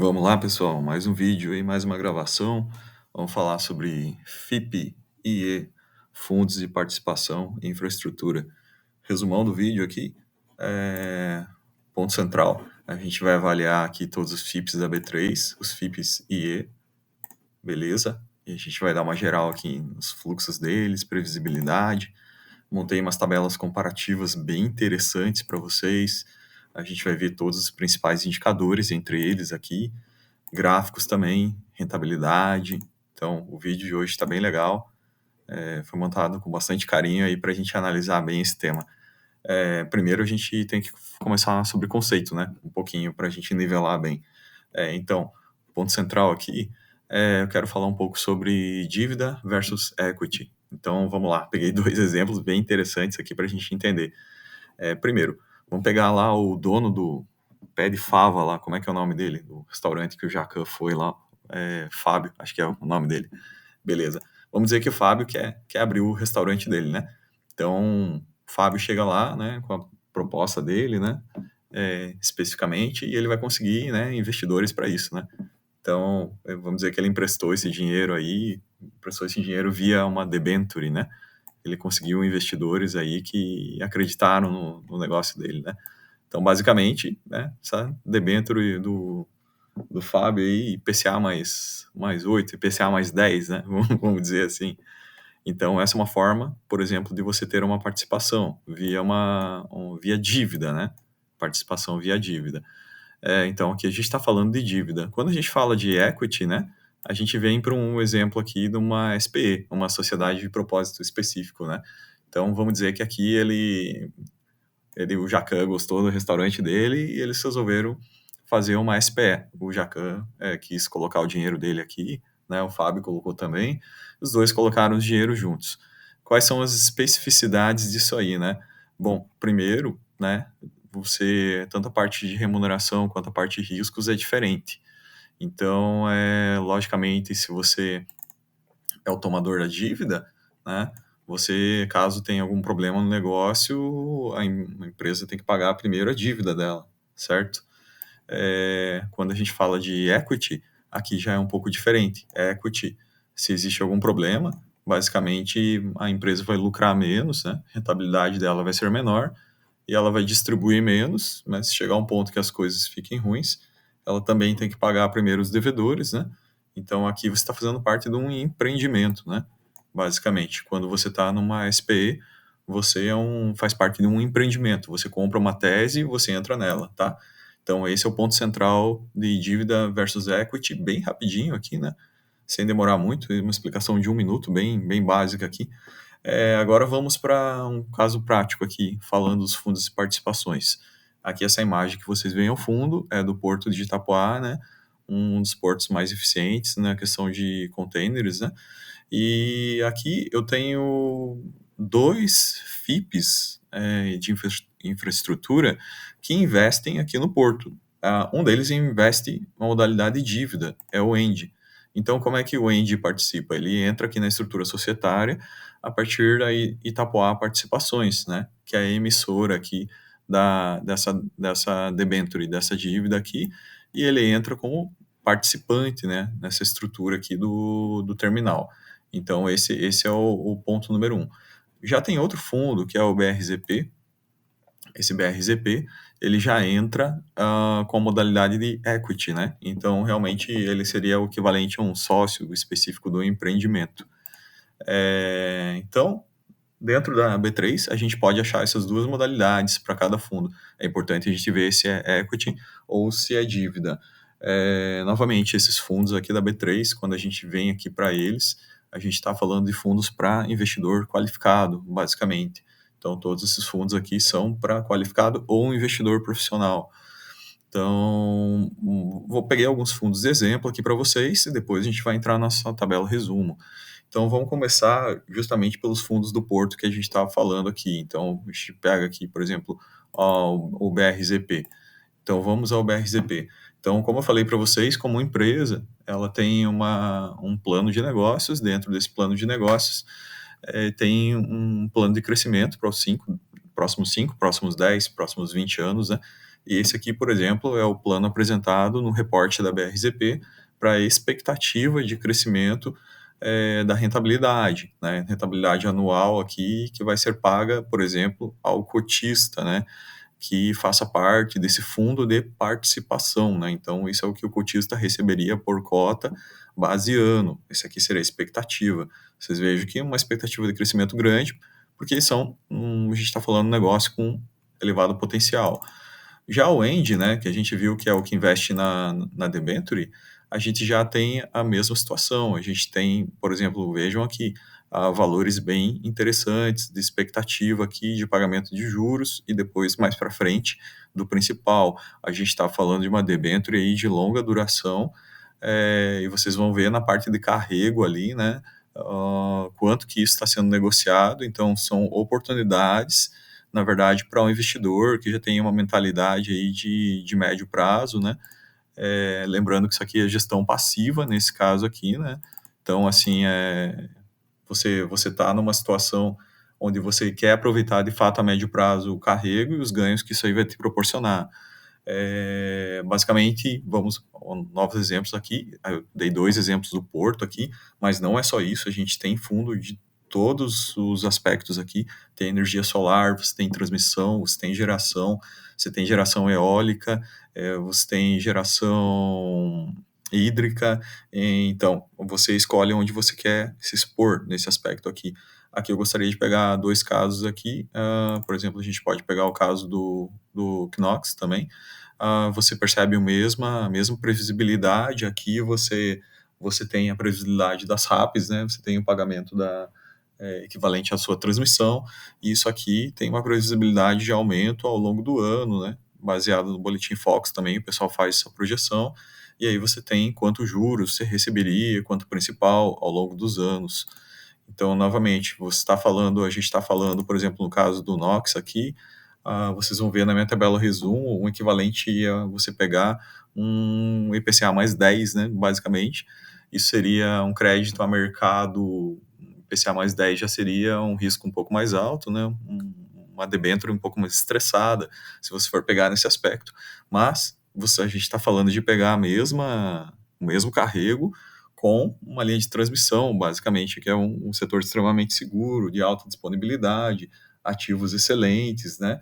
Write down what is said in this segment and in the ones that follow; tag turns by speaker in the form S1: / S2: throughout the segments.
S1: Vamos lá, pessoal, mais um vídeo e mais uma gravação. Vamos falar sobre FIP, IE, Fundos de Participação e Infraestrutura. Resumão do vídeo aqui, ponto central, a gente vai avaliar aqui todos os FIPs da B3, os FIPs IE, beleza? E a gente vai dar uma geral aqui nos fluxos deles, previsibilidade. Montei umas tabelas comparativas bem interessantes para vocês. A gente vai ver todos os principais indicadores entre eles aqui, gráficos também, rentabilidade. Então, o vídeo de hoje está bem legal. Foi montado com bastante carinho aí para a gente analisar bem esse tema. Primeiro, a gente tem que começar sobre conceito, né? Um pouquinho para a gente nivelar bem. Então, ponto central aqui, eu quero falar um pouco sobre dívida versus equity. Então, vamos lá. Peguei dois exemplos bem interessantes aqui para a gente entender. Primeiro, vamos pegar lá o dono do Pé de Fava lá, como é que é o nome dele? Do restaurante que o Jacan foi lá. Fábio, acho que é o nome dele. Beleza. Vamos dizer que o Fábio quer abrir o restaurante dele, né? Então, o Fábio chega lá, né, com a proposta dele, né, especificamente, e ele vai conseguir, né, investidores para isso, né? Então, vamos dizer que ele emprestou esse dinheiro aí, emprestou esse dinheiro via uma debenture, né? Ele conseguiu investidores aí que acreditaram no negócio dele, né? Então, basicamente, né, essa debenture do Fábio aí, IPCA mais 8, IPCA mais 10, né? Vamos dizer assim. Então, essa é uma forma, por exemplo, de você ter uma participação via dívida, né? Participação via dívida. Então, aqui a gente está falando de dívida. Quando a gente fala de equity, né? A gente vem para um exemplo aqui de uma SPE, uma sociedade de propósito específico, né? Então, vamos dizer que aqui o Jacan gostou do restaurante dele e eles resolveram fazer uma SPE. O Jacan quis colocar o dinheiro dele aqui, né? O Fábio colocou também. Os dois colocaram o dinheiro juntos. Quais são as especificidades disso aí, né? Bom, primeiro, né? Tanto a parte de remuneração quanto a parte de riscos é diferente. Então, logicamente, se você é o tomador da dívida, né? Você, caso tenha algum problema no negócio, a empresa tem que pagar primeiro a dívida dela, certo? Quando a gente fala de equity, aqui já é um pouco diferente. Equity, se existe algum problema, basicamente a empresa vai lucrar menos, né? A rentabilidade dela vai ser menor e ela vai distribuir menos, mas se chegar a um ponto que as coisas fiquem ruins, ela também tem que pagar primeiro os devedores, né? Então aqui você está fazendo parte de um empreendimento, né? Basicamente, quando você está numa SPE, você faz parte de um empreendimento. Você compra uma tese e você entra nela, tá? Então esse é o ponto central de dívida versus equity, bem rapidinho aqui, né? Sem demorar muito, uma explicação de 1 minuto, bem básica aqui. Agora vamos para um caso prático aqui, falando dos fundos e participações. Aqui essa imagem que vocês veem ao fundo é do porto de Itapoá, né? Um dos portos mais eficientes na questão de containers, né? E aqui eu tenho dois FIPs de infraestrutura que investem aqui no porto. Um deles investe na modalidade dívida, é o ENDE. Então, como é que o ENDE participa? Ele entra aqui na estrutura societária a partir da Itapoá Participações, né? Que é a emissora aqui dessa debenture, dessa dívida aqui, e ele entra como participante, né? Nessa estrutura aqui do terminal. Então, esse é o ponto número um. Já tem outro fundo, que é o BRZP. Esse BRZP, ele já entra com a modalidade de equity, né? Então, realmente, ele seria o equivalente a um sócio específico do empreendimento. Então, dentro da B3, a gente pode achar essas duas modalidades para cada fundo. É importante a gente ver se é equity ou se é dívida. Novamente, esses fundos aqui da B3, quando a gente vem aqui para eles, a gente está falando de fundos para investidor qualificado, basicamente. Então, todos esses fundos aqui são para qualificado ou investidor profissional. Então, vou pegar alguns fundos de exemplo aqui para vocês e depois a gente vai entrar na nossa tabela resumo. Então, vamos começar justamente pelos fundos do Porto que a gente estava falando aqui. Então, a gente pega aqui, por exemplo, o BRZP. Então, vamos ao BRZP. Então, como eu falei para vocês, como empresa, ela tem um plano de negócios. Dentro desse plano de negócios, tem um plano de crescimento para os próximos 5, próximos 10, próximos 20 anos, né? E esse aqui, por exemplo, é o plano apresentado no reporte da BRZP para a expectativa de crescimento da rentabilidade, né? Rentabilidade anual aqui que vai ser paga, por exemplo, ao cotista, né? Que faça parte desse fundo de participação, né? Então, isso é o que o cotista receberia por cota base ano. Esse aqui seria a expectativa. Vocês vejam que é uma expectativa de crescimento grande, porque a gente está falando de um negócio com elevado potencial. Já o End, né, que a gente viu que é o que investe na debenture, a gente já tem a mesma situação. A gente tem, por exemplo, vejam aqui, valores bem interessantes de expectativa aqui de pagamento de juros e depois mais para frente do principal. A gente está falando de uma debenture aí de longa duração, e vocês vão ver na parte de carrego ali, né, quanto que isso está sendo negociado. Então, são oportunidades, na verdade, para um investidor que já tem uma mentalidade aí de médio prazo, né? Lembrando que isso aqui é gestão passiva, nesse caso aqui, né? Então, assim, você está numa situação onde você quer aproveitar de fato a médio prazo o carrego e os ganhos que isso aí vai te proporcionar. Basicamente, vamos novos exemplos aqui. Eu dei dois exemplos do Porto aqui, mas não é só isso. A gente tem fundo de todos os aspectos aqui. Tem energia solar, você tem transmissão, você tem geração eólica, você tem geração hídrica. Então, você escolhe onde você quer se expor nesse aspecto aqui. Aqui eu gostaria de pegar dois casos aqui. Por exemplo, a gente pode pegar o caso do Knox também. Você percebe a mesma previsibilidade. Aqui você tem a previsibilidade das RAPs, né? Você tem o pagamento equivalente à sua transmissão, e isso aqui tem uma previsibilidade de aumento ao longo do ano, né? Baseado no Boletim Fox também, o pessoal faz essa projeção, e aí você tem quanto juros você receberia, quanto principal ao longo dos anos. Então, novamente, a gente está falando, por exemplo, no caso do Nox aqui, vocês vão ver na minha tabela resumo, um equivalente a você pegar um IPCA mais 10, né, basicamente. Isso seria um crédito a mercado, IPCA mais 10 já seria um risco um pouco mais alto, né, uma debênture um pouco mais estressada, se você for pegar nesse aspecto. Mas a gente está falando de pegar o mesmo carrego, com uma linha de transmissão, basicamente, que é um setor extremamente seguro, de alta disponibilidade, ativos excelentes, né?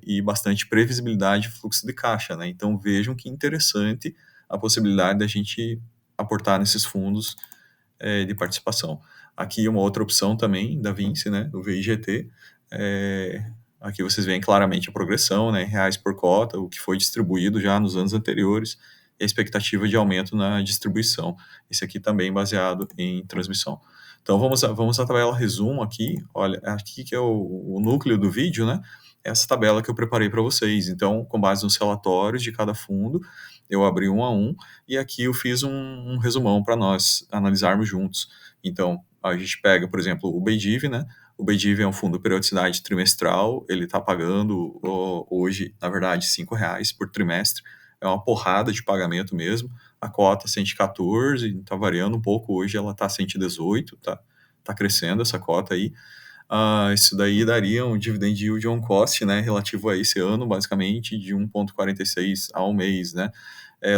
S1: E bastante previsibilidade de fluxo de caixa, né? Então vejam que interessante a possibilidade da gente aportar nesses fundos de participação. Aqui uma outra opção também da Vinci, né? O VIGT. Aqui vocês veem claramente a progressão, né? Em reais por cota, o que foi distribuído já nos anos anteriores, e a expectativa de aumento na distribuição. Esse aqui também baseado em transmissão. Então vamos à tabela resumo aqui. Olha, aqui que é o núcleo do vídeo, né? Essa tabela que eu preparei para vocês. Então, com base nos relatórios de cada fundo, eu abri um a um e aqui eu fiz um resumão para nós analisarmos juntos. Então, a gente pega, por exemplo, o BEDIV, né? O BEDIV é um fundo de periodicidade trimestral, ele está pagando hoje, na verdade, R$ 5 por trimestre. É uma porrada de pagamento mesmo. A cota 114, está variando um pouco. Hoje ela está 118, tá crescendo essa cota aí. Isso daí daria um dividend yield on cost, né, relativo a esse ano, basicamente, de 1,46 ao mês, né.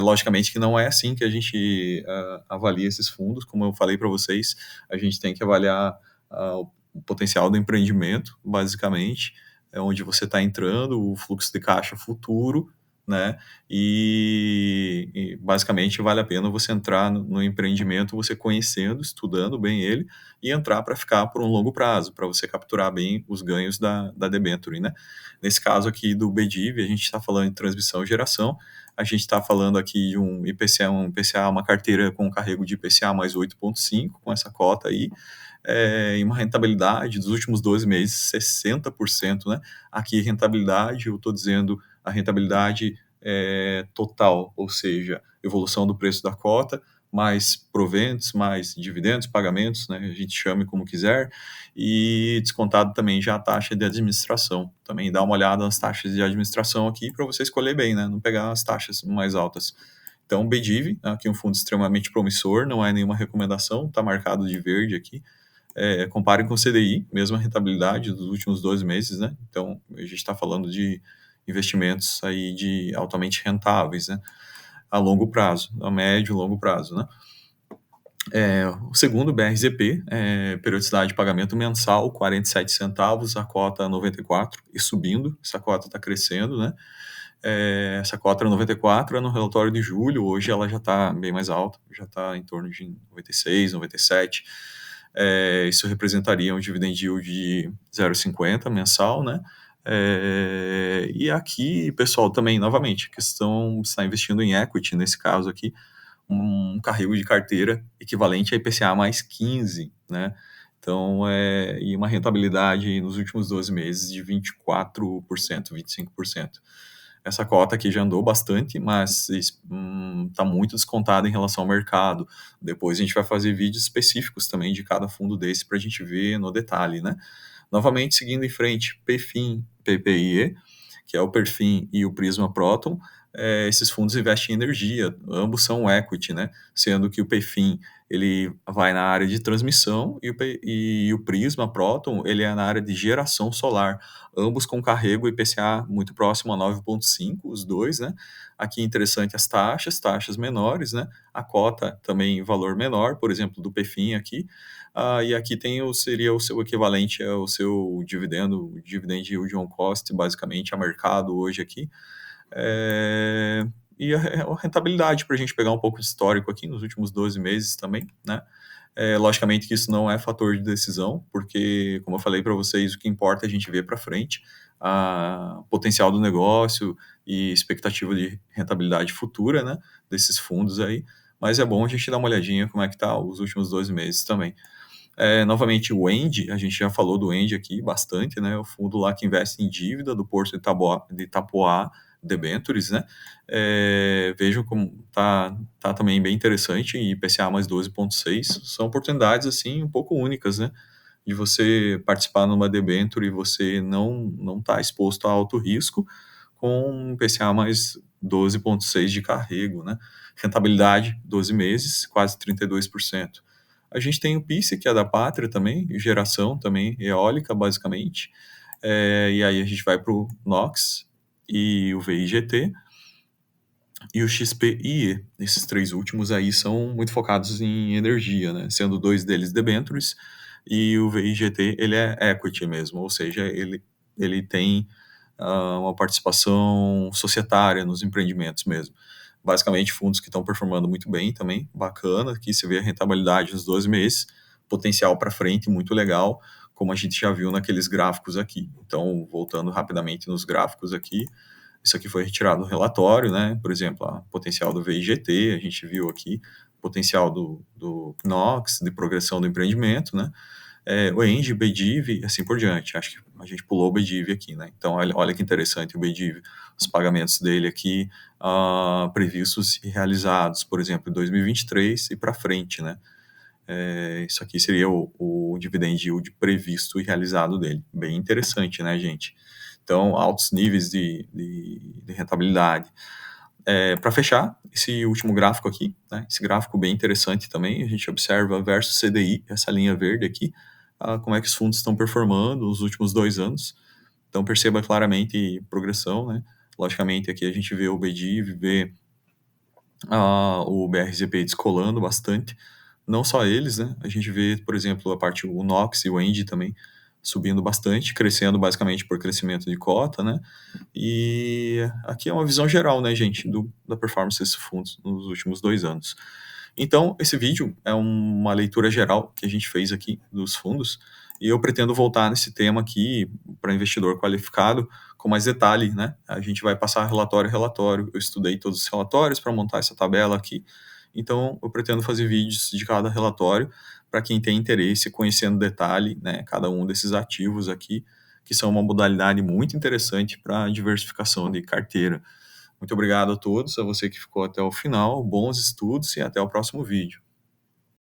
S1: Logicamente que não é assim que a gente avalia esses fundos, como eu falei para vocês, a gente tem que avaliar o potencial do empreendimento, basicamente, é onde você está entrando, o fluxo de caixa futuro, né? E basicamente vale a pena você entrar no empreendimento, você conhecendo, estudando bem ele, e entrar para ficar por um longo prazo, para você capturar bem os ganhos da debenture, né? Nesse caso aqui do BDIV, a gente está falando de transmissão e geração, a gente está falando aqui de um IPCA, uma carteira com carrego de IPCA mais 8,5, com essa cota aí, em uma rentabilidade dos últimos 12 meses, 60%, né? Aqui, rentabilidade, eu estou dizendo a rentabilidade total, ou seja, evolução do preço da cota, mais proventos, mais dividendos, pagamentos, né? A gente chame como quiser, e descontado também já a taxa de administração. Também dá uma olhada nas taxas de administração aqui para você escolher bem, né? Não pegar as taxas mais altas. Então, BDIV, aqui um fundo extremamente promissor, não é nenhuma recomendação, está marcado de verde aqui. Comparem com o CDI, mesma rentabilidade dos últimos 12 meses, né? Então, a gente está falando de investimentos aí de altamente rentáveis, né? A longo prazo, a médio e longo prazo, né? O segundo, BRZP, periodicidade de pagamento mensal, 47 centavos, a cota 94 e subindo, essa cota está crescendo, né? Essa cota era 94, no relatório de julho, hoje ela já está bem mais alta, já está em torno de 96, 97. Isso representaria um dividend yield de 0,50 mensal, né? E aqui, pessoal, também, novamente, questão está investindo em equity, nesse caso aqui, um carrego de carteira equivalente a IPCA mais 15, né? Então, e uma rentabilidade nos últimos 12 meses de 24%, 25%. Essa cota aqui já andou bastante, mas está muito descontada em relação ao mercado. Depois a gente vai fazer vídeos específicos também de cada fundo desse para a gente ver no detalhe, né? Novamente, seguindo em frente, PFIM, PPIE, que é o Perfin e o Prisma Proton, esses fundos investem em energia, ambos são equity, né? Sendo que o PFIM ele vai na área de transmissão e o Prisma Proton ele é na área de geração solar, ambos com carrego IPCA muito próximo a 9,5, os dois, né? Aqui interessante as taxas menores, né? A cota também valor menor, por exemplo, do PFIM aqui, e aqui seria o seu equivalente ao seu dividendo, o dividend yield on cost, basicamente, a mercado hoje aqui. E a rentabilidade, para a gente pegar um pouco de histórico aqui, nos últimos 12 meses também, né? Logicamente que isso não é fator de decisão, porque, como eu falei para vocês, o que importa é a gente ver para frente a potencial do negócio e expectativa de rentabilidade futura, né, desses fundos aí, mas é bom a gente dar uma olhadinha como é que tá os últimos 12 meses também. Novamente, o ENDE, a gente já falou do ENDE aqui bastante, né? O fundo lá que investe em dívida do Porto de Itapoá Debentures, né? Vejam como tá também bem interessante, em IPCA mais 12,6. São oportunidades, assim, um pouco únicas, né? De você participar numa debenture e você não tá exposto a alto risco com um IPCA mais 12,6 de carrego, né? Rentabilidade, 12 meses, quase 32%. A gente tem o PICE, que é da Pátria também, geração também, eólica, basicamente. E aí a gente vai para o NOX e o VIGT e o XPIE. Esses três últimos aí são muito focados em energia, né? Sendo dois deles debentures e o VIGT ele é equity mesmo, ou seja, ele tem uma participação societária nos empreendimentos mesmo. Basicamente, fundos que estão performando muito bem também, bacana, aqui você vê a rentabilidade nos 12 meses, potencial para frente muito legal, como a gente já viu naqueles gráficos aqui. Então, voltando rapidamente nos gráficos aqui, isso aqui foi retirado do relatório, né? Por exemplo, a potencial do VIGT, a gente viu aqui, potencial do Knox, de progressão do empreendimento, né? O ENGIE, BDIV e assim por diante. Acho que a gente pulou o BDIV aqui, né? Então, olha que interessante o BDIV, os pagamentos dele aqui previstos e realizados, por exemplo, em 2023 e para frente, né? Isso aqui seria o dividend yield previsto e realizado dele. Bem interessante, né, gente? Então, altos níveis de rentabilidade. Para fechar, esse último gráfico aqui, né, esse gráfico bem interessante também, a gente observa versus CDI, essa linha verde aqui, como é que os fundos estão performando nos últimos 2 anos. Então, perceba claramente progressão, né? Logicamente, aqui a gente vê o BDIV, vê o BRZP descolando bastante. Não só eles, né? A gente vê, por exemplo, o NOX e o ENDE também subindo bastante, crescendo basicamente por crescimento de cota, né? E aqui é uma visão geral, né, gente, da performance desses fundos nos últimos 2 anos. Então, esse vídeo é uma leitura geral que a gente fez aqui dos fundos, e eu pretendo voltar nesse tema aqui para investidor qualificado com mais detalhe, né? A gente vai passar relatório a relatório. Eu estudei todos os relatórios para montar essa tabela aqui, então eu pretendo fazer vídeos de cada relatório para quem tem interesse, conhecendo detalhe, né, cada um desses ativos aqui, que são uma modalidade muito interessante para diversificação de carteira. Muito obrigado a todos, a você que ficou até o final, bons estudos e até o próximo vídeo.